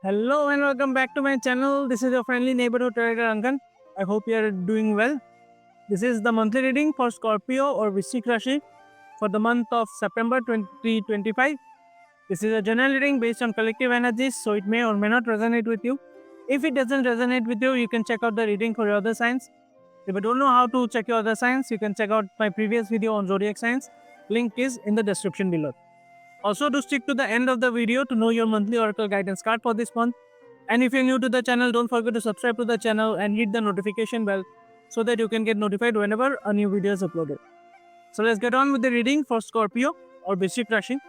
Hello and welcome back to my channel. This is your friendly neighborhood trader Ankan. I hope you are doing well. This is the monthly reading for Scorpio or Vishik Rashi for the month of September 2025. This is a general reading based on collective energies, so it may or may not resonate with you. If it doesn't resonate with you, you can check out the reading for your other signs. If you don't know how to check your other signs, you can check out my previous video on zodiac signs. Link is in the description below. Also, do stick to the end of the video to know your monthly oracle guidance card for this month. And if you're new to the channel, don't forget to subscribe to the channel and hit the notification bell so that you can get notified whenever a new video is uploaded. So let's get on with the reading for Scorpio or Vishik Rashi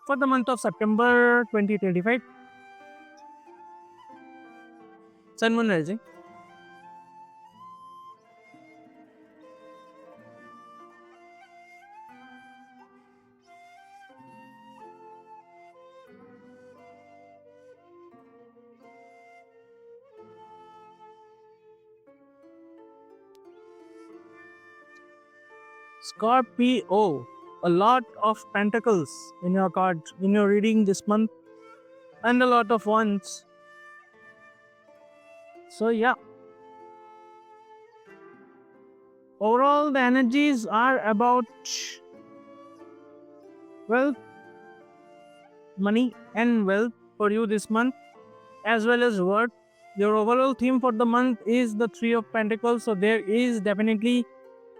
for the month of September 2025. Sun Moon Rising. Scorpio, a lot of pentacles in your card, in your reading this month, and a lot of ones. So, yeah, overall, the energies are about wealth, money, and wealth for you this month, as well as work. Your overall theme for the month is the Three of Pentacles, so there is definitely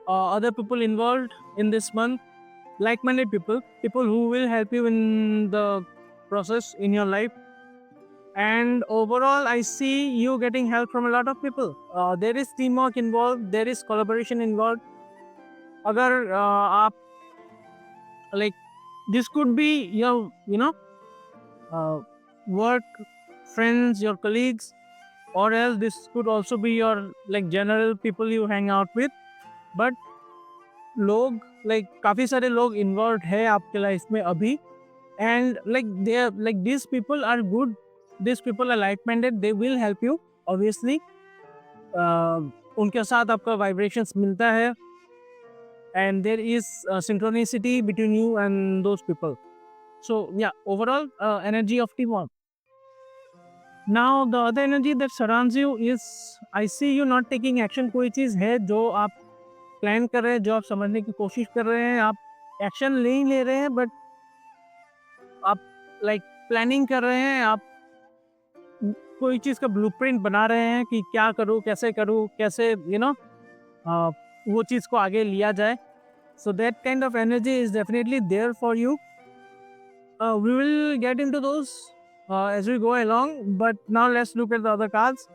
other people involved in this month, like-minded people, people who will help you in the process in your life. And overall, I see you getting help from a lot of people. There is teamwork involved, there is collaboration involved. अगर आप like this could be your work friends, your colleagues, or else this could also be your like general people you hang out with. But लोग like काफी सारे लोग involved है आपके life में अभी, and like they are like these people are good, these people are like minded, they will help you obviously. उनके साथ आपका vibrations मिलता है, and there is synchronicity between you and those people. So yeah, overall energy of teamwork. Now the other energy that surrounds you is I see you not taking action. कोई चीज़ है जो आप प्लान कर रहे हैं, जो आप समझने की कोशिश कर रहे हैं, आप एक्शन ले ही ले रहे हैं, बट आप लाइक प्लानिंग कर रहे हैं, आप कोई चीज़ का ब्लूप्रिंट बना रहे हैं कि क्या करूँ, कैसे वो चीज़ को आगे लिया जाए. So that kind of energy is definitely there for you. We will get into those as we go along, but now let's look at the other cards.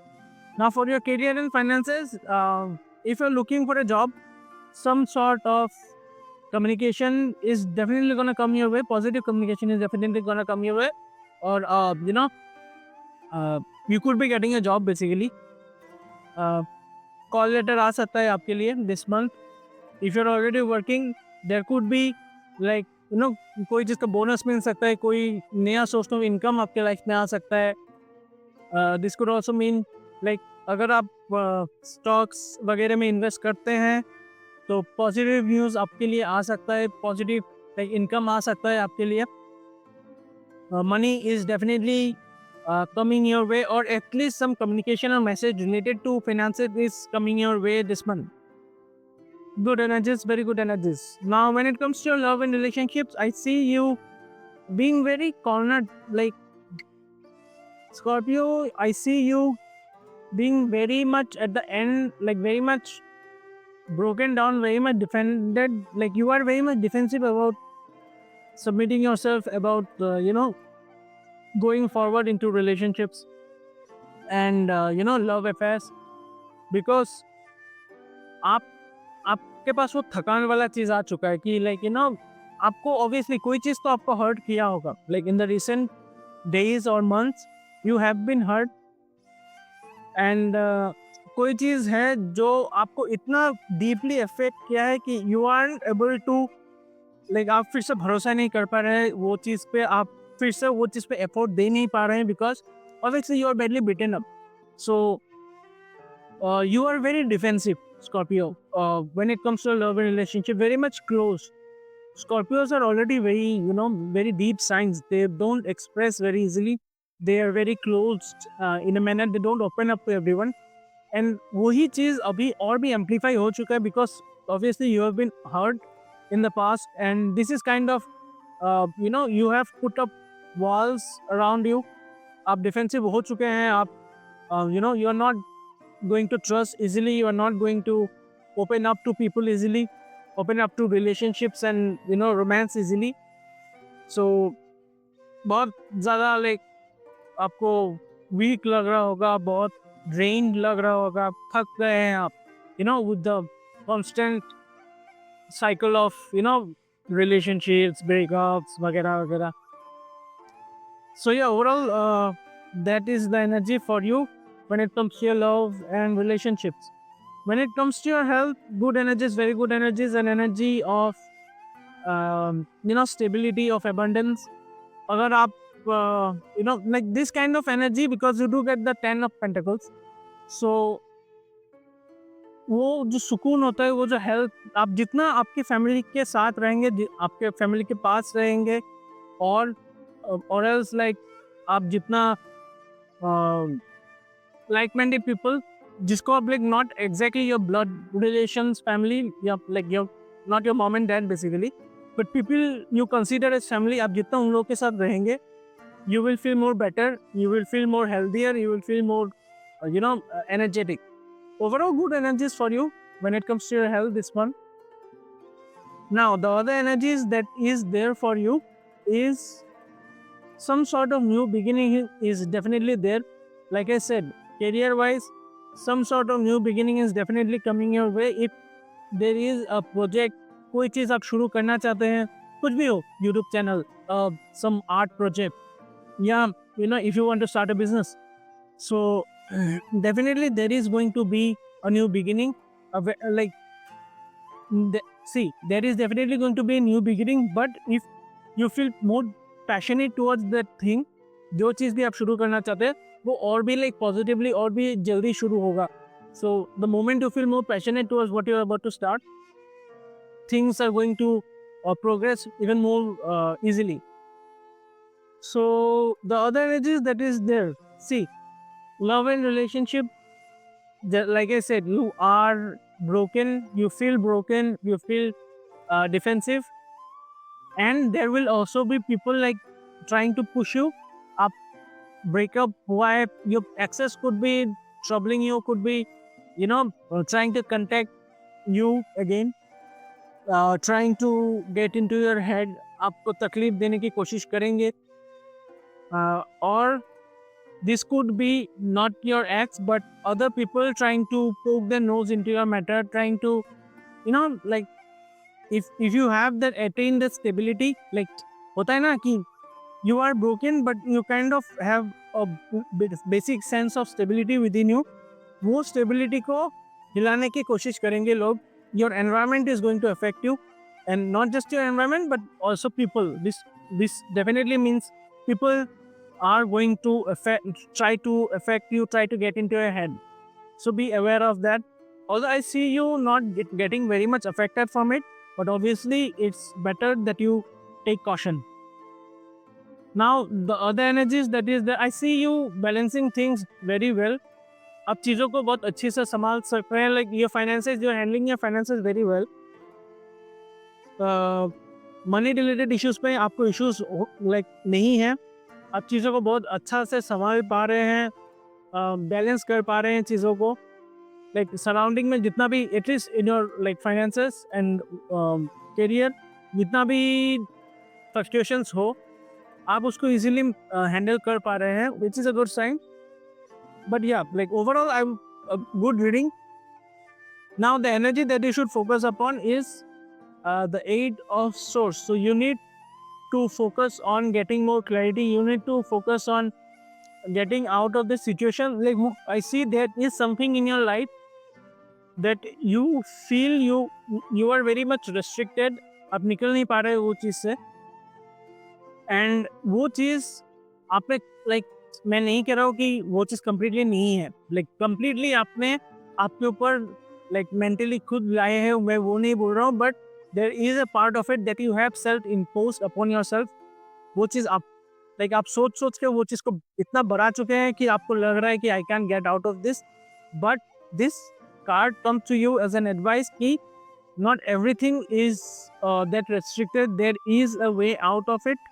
Now for your career and finances, if you're looking for a job, some sort of communication is definitely going to come your way. Positive communication is definitely going to come your way. Or, you could be getting a job basically. Call letter आ सकता है आपके लिए this month. If you're already working, there could be like कोई चीज़ का bonus मिल सकता है, कोई नया सोर्स ऑफ इनकम आपके लाइफ में आ सकता है. This could also mean like अगर आप स्टॉक्स वगैरह में इन्वेस्ट करते हैं तो पॉजिटिव न्यूज़ आपके लिए आ सकता है, पॉजिटिव लाइक इनकम आ सकता है आपके लिए. Money is definitely coming your way, or at least some communication or message related to finances is coming your way this month. Good energies, very good energies. Now when it comes to your love and relationships, I see you being very cornered, like Scorpio. I see you being very much at the end, like very much broken down, very much defended, like you are very much defensive about submitting yourself, about going forward into relationships and love affairs, because आप आपके पास वो थकान वाला चीज़ आ चुका है कि like आपको obviously कोई चीज़ तो आपको हर्ट किया होगा, like in the recent days और months you have been hurt, and कोई चीज़ है जो आपको इतना डीपली अफेक्ट किया है कि you are able to like आप फिर से भरोसा नहीं कर पा रहे हैं वो चीज़ पे, आप फिर से वो चीज़ पे एफर्ट दे नहीं पा रहे हैं, because obviously you are badly beaten up. So you are very defensive, Scorpio. When it comes to love and relationship, very much close. Scorpios are already very, very deep signs. They don't express very easily. they are very closed in a manner, they don't open up to everyone. And वही चीज़ अभी और भी amplify हो चुका है, because obviously you have been hurt in the past, and this is kind of you have put up walls around you. आप defensive हो चुके हैं, आप you are not going to trust easily, you are not going to open up to people easily, open up to relationships and romance easily. So बहुत ज़्यादा like आपको week लग रहा होगा, बहुत ड्रेन्ड लग रहा होगा, आप थक गए हैं आप with the constant cycle of relationships, breakups वगैरह वगैरह. So yeah, overall that is the energy for you when it comes to your love and relationships. When it comes to your health, good energies, very good energies, an energy of stability, of abundance. अगर आप like this kind of energy, because you do get the 10 of Pentacles, so वो जो सुकून होता है, वो जो health, आप जितना आपकी फैमिली के साथ रहेंगे, आपके फैमिली के पास रहेंगे, और एल्स लाइक आप जितना लाइक माइंडेड पीपल, जिसको आप like not exactly your blood relations family, या like your not your mom and dad basically, but people you consider as family, आप जितना उन लोगों के साथ रहेंगे, you will feel more better, you will feel more healthier, you will feel more energetic. Overall good energies for you when it comes to your health this month. Now the other energies that is there for you is some sort of new beginning is definitely there. Like I said, career wise, some sort of new beginning is definitely coming your way. If there is a project, कोई चीज़ आप शुरू करना चाहते हैं, कुछ भी हो, YouTube channel, some art project, yeah, if you want to start a business, so definitely there is going to be a new beginning, like there is definitely going to be a new beginning, but if you feel more passionate towards that thing, जो चीज़ भी आप शुरू करना चाहते हैं, वो और भी like positively और भी जल्दी शुरू होगा. So the moment you feel more passionate towards what you are about to start, things are going to progress even more easily. So the other energies that is there, see, love and relationship, like I said, you are broken, you feel defensive, and there will also be people like trying to push you up. Breakup, why your exes could be troubling you, could be trying to contact you again, trying to get into your head, आपको तकलीफ देने की कोशिश करेंगे. Or this could be not your ex, but other people trying to poke their nose into your matter, trying to like if you have that attained the stability, like होता है ना कि you are broken but you kind of have a basic sense of stability within you, वो stability को हिलाने की कोशिश करेंगे लोग. Your environment is going to affect you, and not just your environment but also people. This definitely means people are going to try to affect you, try to get into your head. So be aware of that. Although I see you not getting very much affected from it, but obviously it's better that you take caution. Now the other energies that is that I see you balancing things very well. आप चीज़ों को बहुत अच्छे से संभाल सकते हैं. Like your finances, you're handling your finances very well. Money related issues पे आपको इश्यूज लाइक नहीं है. आप चीज़ों को बहुत अच्छा से संभाल पा रहे हैं, बैलेंस कर पा रहे हैं चीज़ों को. लाइक सराउंडिंग में जितना भी at least in your like finances and career, जितना भी फ्लक्चुएशंस हो, आप उसको इजीली हैंडल कर पा रहे हैं, which is a good sign. But yeah like overall I am good reading. Now the energy that you should focus upon is the 8 of swords. So you need to focus on getting more clarity, you need to focus on getting out of the situation. Like I see there is something in your life that you feel you are very much restricted, आप निकल नहीं पा रहे वो चीज़ से, and वो चीज़ आप like मैं नहीं कह रहा हूँ कि वो चीज़ कम्प्लीटली नहीं है, लाइक कम्प्लीटली आपने आपके ऊपर लाइक मेंटली खुद लाए हैं, मैं वो नहीं बोल रहा हूँ, but there is a part of it that you have self imposed upon yourself. वो चीज़ आप लाइक आप सोच के वो चीज़ को इतना बढ़ा चुके हैं कि आपको लग रहा है कि I can get out of this, but this card comes to you as an advice कि not everything is that restricted. There is a way out of it,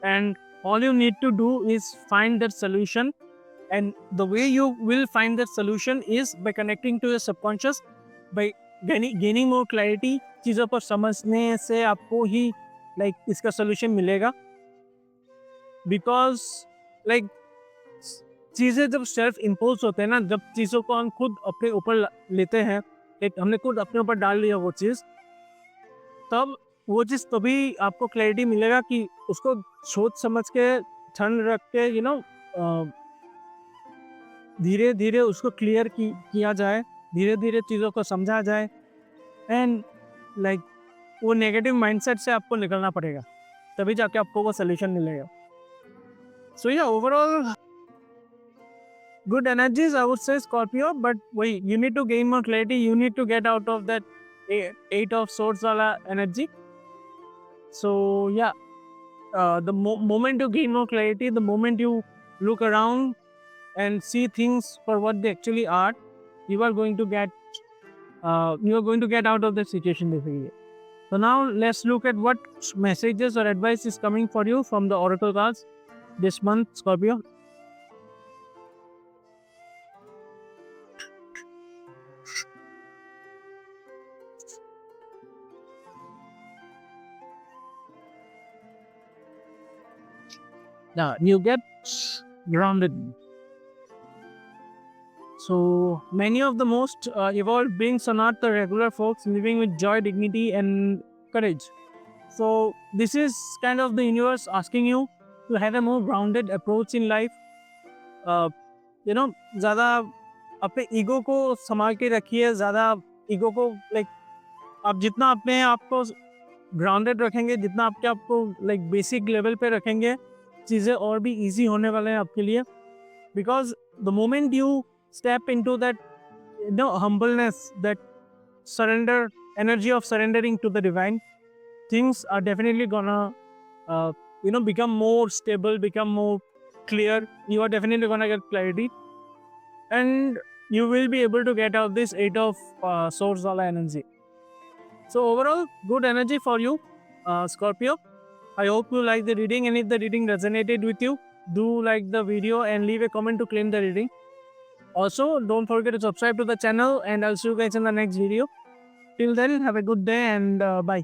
and all you need to do is find that solution. And the way you will find that solution is by connecting to your subconscious, by gaining more clarity. चीज़ों पर समझने से आपको ही like इसका solution मिलेगा, because like चीज़ें जब self impose होते हैं ना, जब चीज़ों को हम खुद अपने ऊपर लेते हैं, एक हमने खुद अपने ऊपर डाल लिया वो चीज़, तब वो चीज़ तभी आपको क्लैरिटी मिलेगा कि उसको सोच समझ के ठंड रख के धीरे धीरे उसको क्लियर किया जाए, धीरे धीरे चीज़ों को समझा जाए, एंड लाइक वो नेगेटिव माइंडसेट से आपको निकलना पड़ेगा, तभी जाके आपको वो सोल्यूशन मिलेगा. सो या overall good energies, I would say, Scorpio, but wait, you need to gain more clarity. You need to get out of that eight of swords wala energy. So yeah, the moment you gain more clarity, the moment you look around and see things for what they actually are, you are going to get out of the situation basically. So now let's look at what messages or advice is coming for you from the oracle cards this month, Scorpio. Now you get grounded. So many of the most evolved beings are not the regular folks living with joy, dignity, and courage. So this is kind of the universe asking you to have a more grounded approach in life. ज़्यादा अपने ego को संभाल के रखिए. ज़्यादा ego को आप जितना अपने आप को ग्राउंडेड रखेंगे, जितना आपके आप को बेसिक लेवल पे रखेंगे, चीज़ें और भी ईजी होने वाले हैं आपके लिए. Because the moment you step into that humbleness, that surrender energy of surrendering to the divine, things are definitely gonna become more stable, become more clear. You are definitely gonna get clarity, and you will be able to get out this eight of swords wala energy. So overall, good energy for you, Scorpio. I hope you like the reading, and if the reading resonated with you, do like the video and leave a comment to claim the reading. Also, don't forget to subscribe to the channel, and I'll see you guys in the next video. Till then, have a good day, and bye.